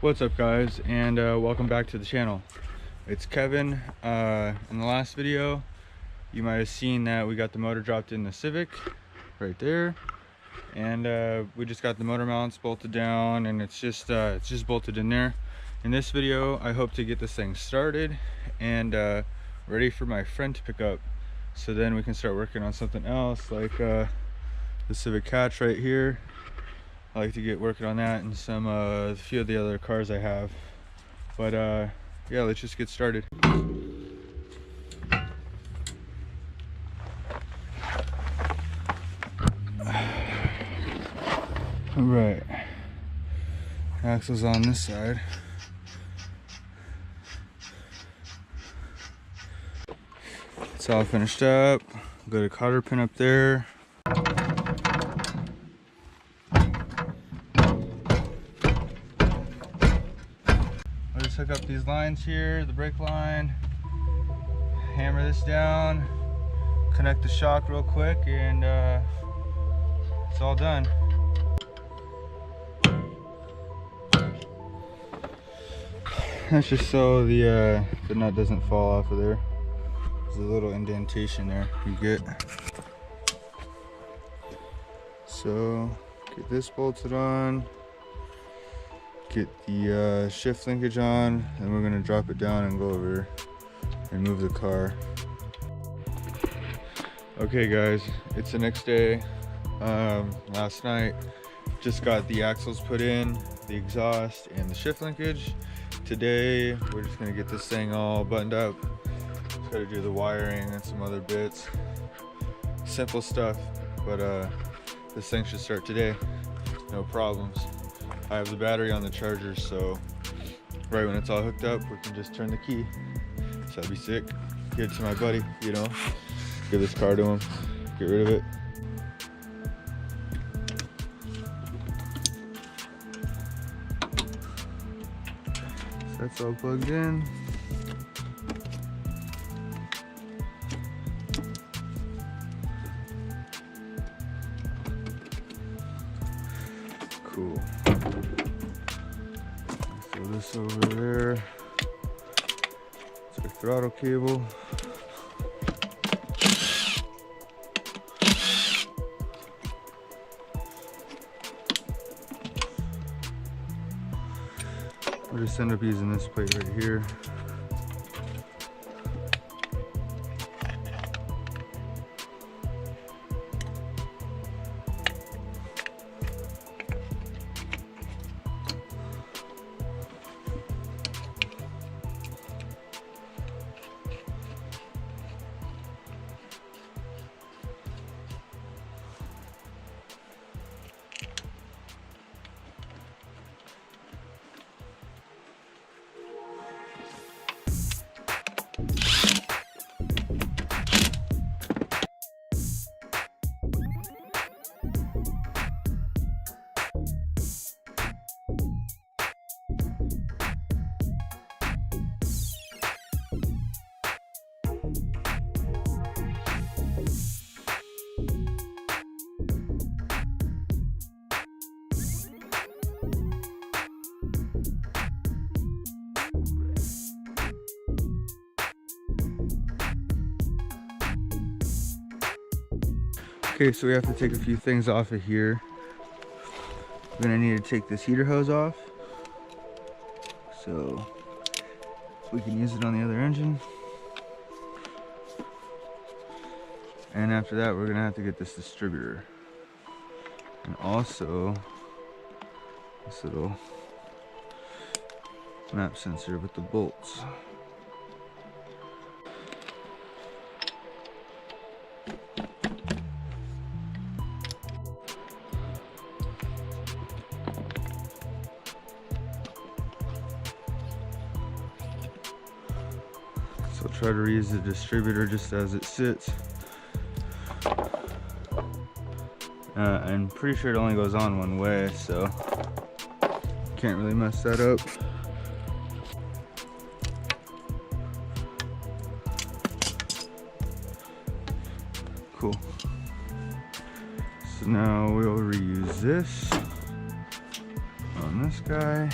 What's up, guys, and welcome back to the channel. It's Kevin. In the last video you might have seen that we got the motor dropped in the Civic right there, and we just got the motor mounts bolted down, and it's just bolted in there. In this video I hope to get this thing started and ready for my friend to pick up, so then we can start working on something else, like the Civic hatch right here. I like to get working on that and some a few of the other cars I have. But yeah, let's just get started. All right, axle's on this side. It's all finished up. Got a cotter pin up there. Hook up these lines here, the brake line, hammer this down, connect the shock real quick, and it's all done. That's just so the nut doesn't fall off of there. There's a little indentation there you get. So get this bolted on. Get the shift linkage on, and we're gonna drop it down and go over and move the car. Okay guys, it's the next day. Last night just got the axles put in, the exhaust and the shift linkage. Today we're just gonna get this thing all buttoned up. Just gotta do the wiring and some other bits, simple stuff, but this thing should start today, no problems. I have the battery on the charger, so right when it's all hooked up, we can just turn the key. So that'd be sick. Give it to my buddy, you know, give this car to him, get rid of it. So that's all plugged in. Cool. Throw this over there. It's a throttle cable. We'll just end up using this plate right here. Okay, so we have to take a few things off of here. We're gonna need to take this heater hose off, so we can use it on the other engine. And after that, we're gonna have to get this distributor, and also this little map sensor with the bolts. So I'll try to reuse the distributor just as it sits. I'm pretty sure it only goes on one way, so can't really mess that up. Cool. So now we'll reuse this on this guy.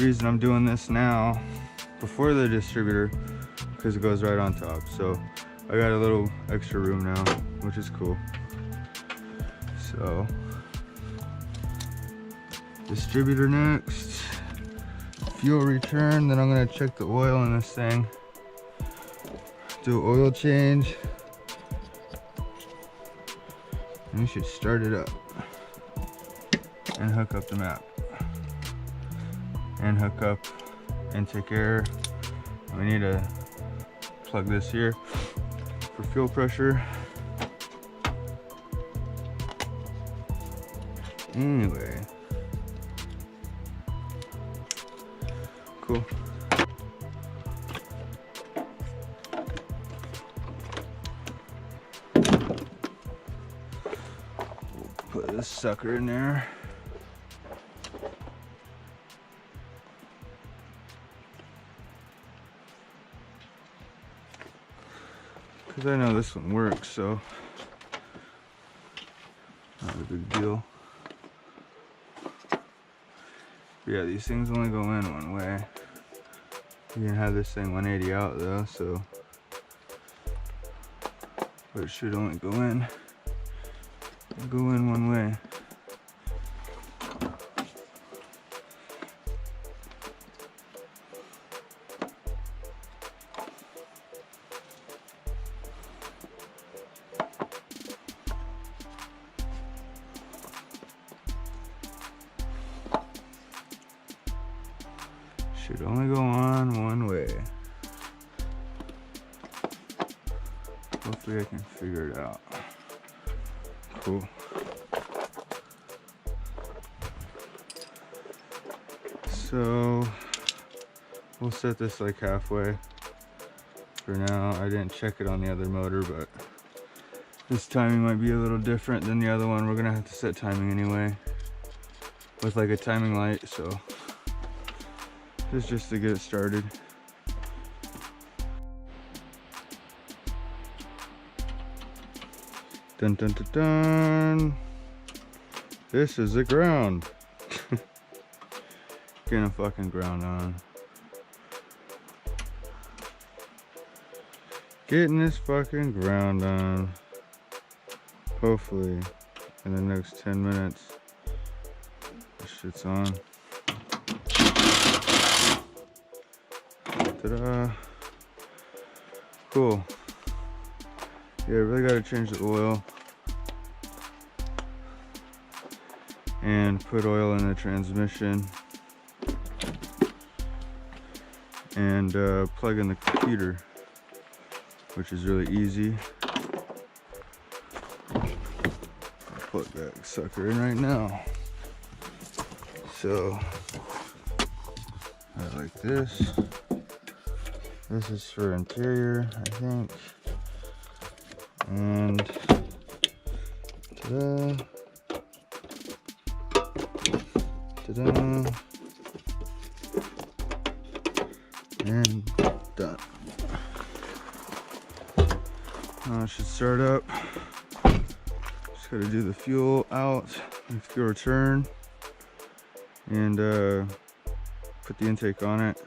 reason I'm doing this now before the distributor, because it goes right on top. So I got a little extra room now, which is cool. So distributor next, fuel return, then I'm gonna check the oil in this thing, do an oil change, and we should start it up and hook up the map and hook up intake air. We need to plug this here for fuel pressure. Anyway, cool. We'll put this sucker in there. Because I know this one works, so not a big deal. But yeah, these things only go in one way. You can have this thing 180 out though, so but it should only go in one way. Should only go on one way. Hopefully I can figure it out. Cool. So we'll set this like halfway for now. I didn't check it on the other motor, but this timing might be a little different than the other one. We're gonna have to set timing anyway with like a timing light, so this is just to get it started. Dun dun dun dun. This is the ground. Getting a fucking ground on. Getting this fucking ground on. Hopefully in the next 10 minutes this shit's on. Ta-da. Cool. Yeah, really gotta change the oil and put oil in the transmission and plug in the computer, which is really easy. I'll plug that sucker in right now. So I like this. This is for interior, I think. And ta-da, ta-da, and done. Now it should start up. Just gotta do the fuel out and fuel return, and put the intake on it.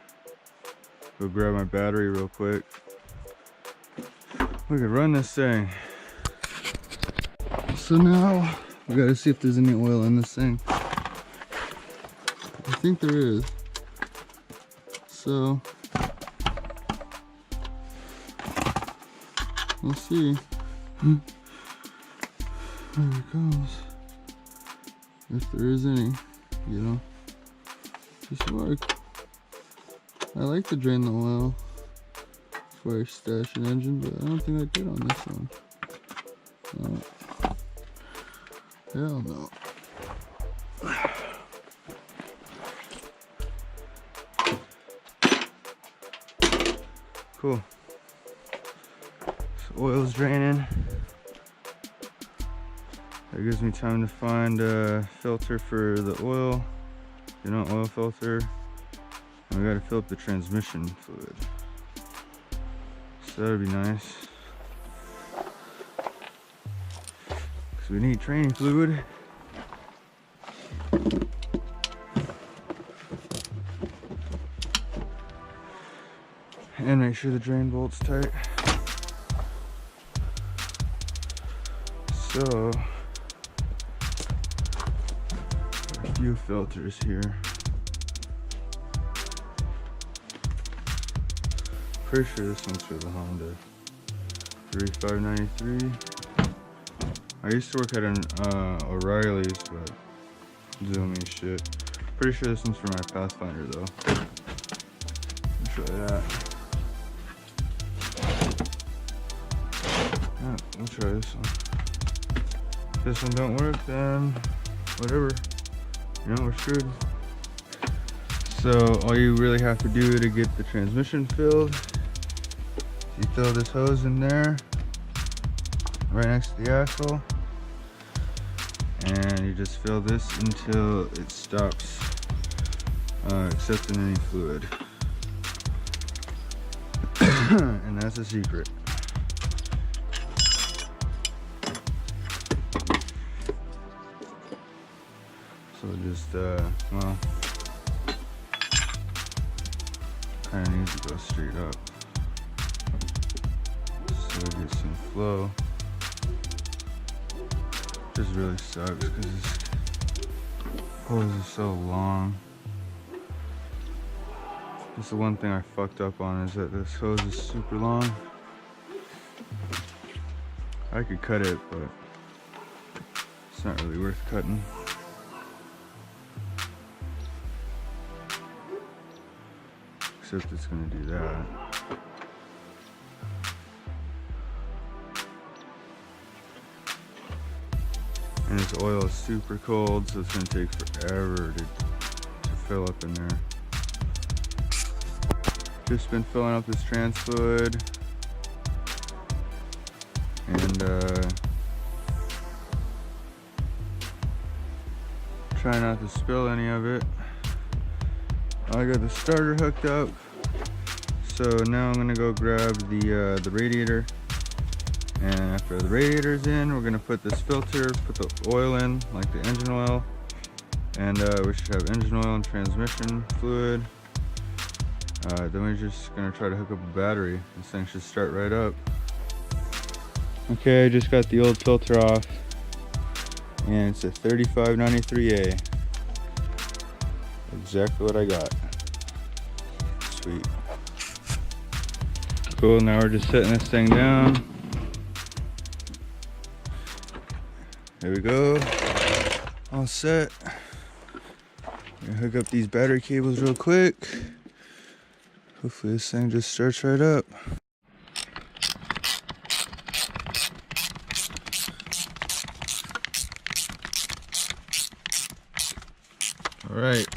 Go grab my battery real quick. We could run this thing. So now we gotta see if there's any oil in this thing. I think there is. So we'll see. There it goes. If there is any, you know, just work. I like to drain the oil before I stash an engine, but I don't think I did on this one. No. Hell no. Cool. So oil's draining. That gives me time to find a filter for the oil. You know, oil filter. And we gotta fill up the transmission fluid. So that'd be nice. Because we need training fluid. And make sure the drain bolt's tight. So, a few filters here. Pretty sure this one's for the Honda 3593. I used to work at an O'Reilly's, but zoomy shit. Pretty sure this one's for my Pathfinder though. I'll show you that. Yeah, we'll try this one. If this one don't work, then whatever. You know, we're screwed. So all you really have to do to get the transmission filled, you throw this hose in there, right next to the axle, and you just fill this until it stops accepting any fluid. And that's a secret. So just, well, kind of needs to go straight up. So we get some flow. Just really sucks because this hose is so long. That's the one thing I fucked up on, is that this hose is super long. I could cut it, but it's not really worth cutting. Except it's gonna do that. And this oil is super cold, so it's gonna take forever to fill up in there. Just been filling up this trans fluid, and try not to spill any of it. I got the starter hooked up, so now I'm gonna go grab the radiator. And after the radiator's in, we're gonna put this filter, put the oil in, like the engine oil, and we should have engine oil and transmission fluid. Then we're just gonna try to hook up a battery. This thing should start right up. Okay, I just got the old filter off, and it's a 3593A. Exactly what I got. Sweet. Cool, now we're just setting this thing down. There we go. All set. I'm gonna hook up these battery cables real quick. Hopefully this thing just starts right up. All right.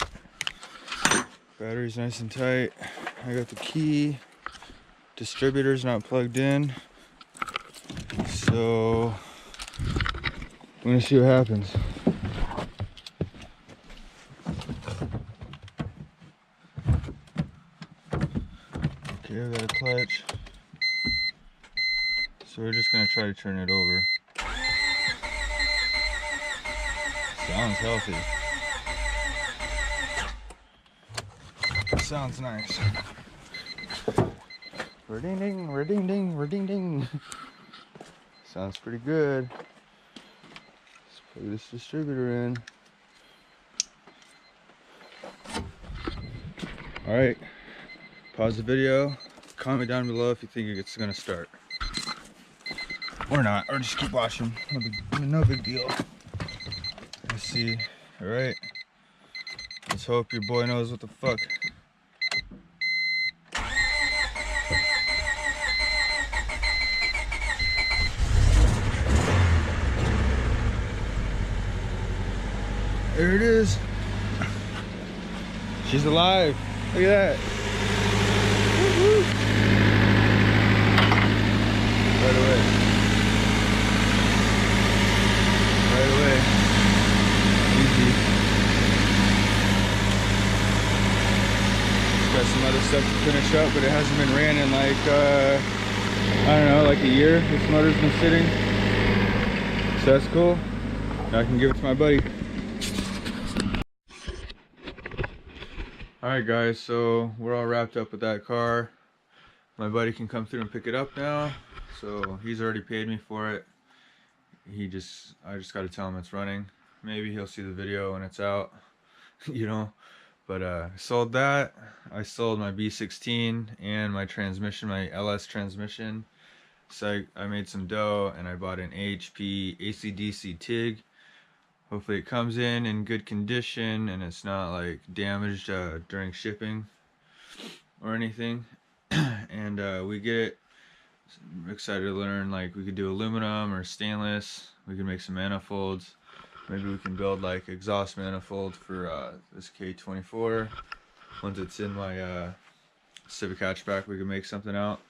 Battery's nice and tight. I got the key. Distributor's not plugged in. So I'm gonna see what happens. Okay, I got a clutch. So we're just gonna try to turn it over. Sounds healthy. Sounds nice. Ring ding, ring ding, ring ding. Sounds pretty good. Let's plug this distributor in. Alright, pause the video. Comment down below if you think it's gonna start. Or not, or just keep watching. No big deal. Let's see. Alright. Let's hope your boy knows what the fuck. There it is. She's alive. Look at that. Woo-hoo. Right away. Right away. Easy. Got some other stuff to finish up, but it hasn't been ran in like, I don't know, like a year. This motor's been sitting. So that's cool. Now I can give it to my buddy. Alright guys, so we're all wrapped up with that car. my buddy can come through and pick it up now. So he's already paid me for it. I just got to tell him it's running. Maybe he'll see the video when it's out, you know. But I sold that. I sold my B16 and my transmission, my LS transmission. So I made some dough, and I bought an HP acdc TIG. Hopefully it comes in good condition and it's not like damaged during shipping or anything. And we get it. I'm excited to learn, like, we could do aluminum or stainless. We can make some manifolds. Maybe we can build like exhaust manifold for this K24. Once it's in my Civic hatchback, we can make something out.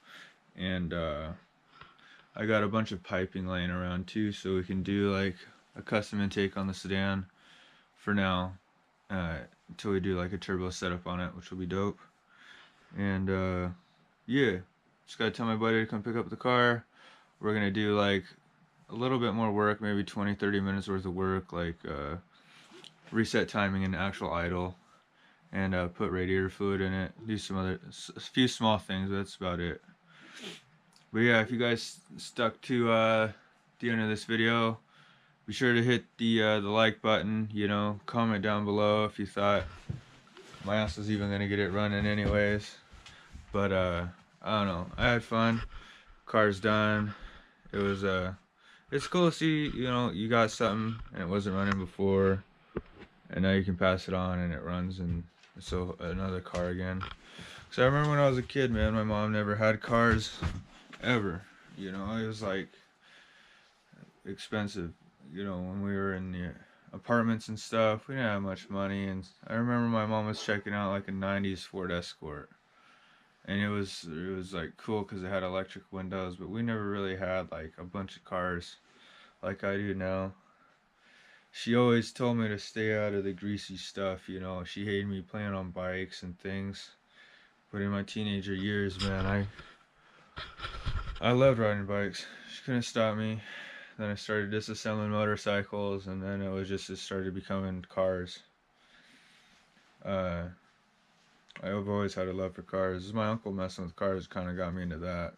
And I got a bunch of piping laying around too, so we can do like a custom intake on the sedan for now, until we do like a turbo setup on it, which will be dope. And yeah, just gotta tell my buddy to come pick up the car. We're gonna do like a little bit more work, maybe 20-30 minutes worth of work, like reset timing and actual idle, and put radiator fluid in it, do a few small things, but that's about it. But yeah, if you guys stuck to the end of this video, be sure to hit the like button, you know, comment down below if you thought my ass was even gonna get it running anyways. But I don't know, I had fun. Car's done. It was it's cool to see, you know, you got something and it wasn't running before, and now you can pass it on and it runs, and it's another car again. So I remember when I was a kid, man, my mom never had cars ever, you know. It was like expensive, you know, when we were in the apartments and stuff. We didn't have much money, and I remember my mom was checking out like a 90s Ford Escort, and it was like cool because it had electric windows, but we never really had like a bunch of cars like I do now. She always told me to stay out of the greasy stuff, you know. She hated me playing on bikes and things, but in my teenager years, man, I loved riding bikes. She couldn't stop me. Then I started disassembling motorcycles, and then it started becoming cars. I've always had a love for cars. This is my uncle messing with cars kind of got me into that.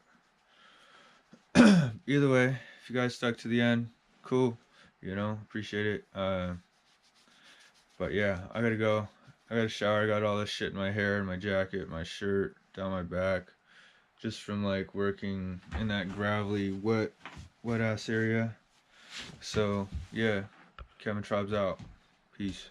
Either way, if you guys stuck to the end, cool, you know, appreciate it. But yeah, I gotta go. I gotta shower. I got all this shit in my hair, in my jacket, my shirt, down my back, just from like working in that gravelly, wet ass area. So yeah, Kevin Trob's out. Peace.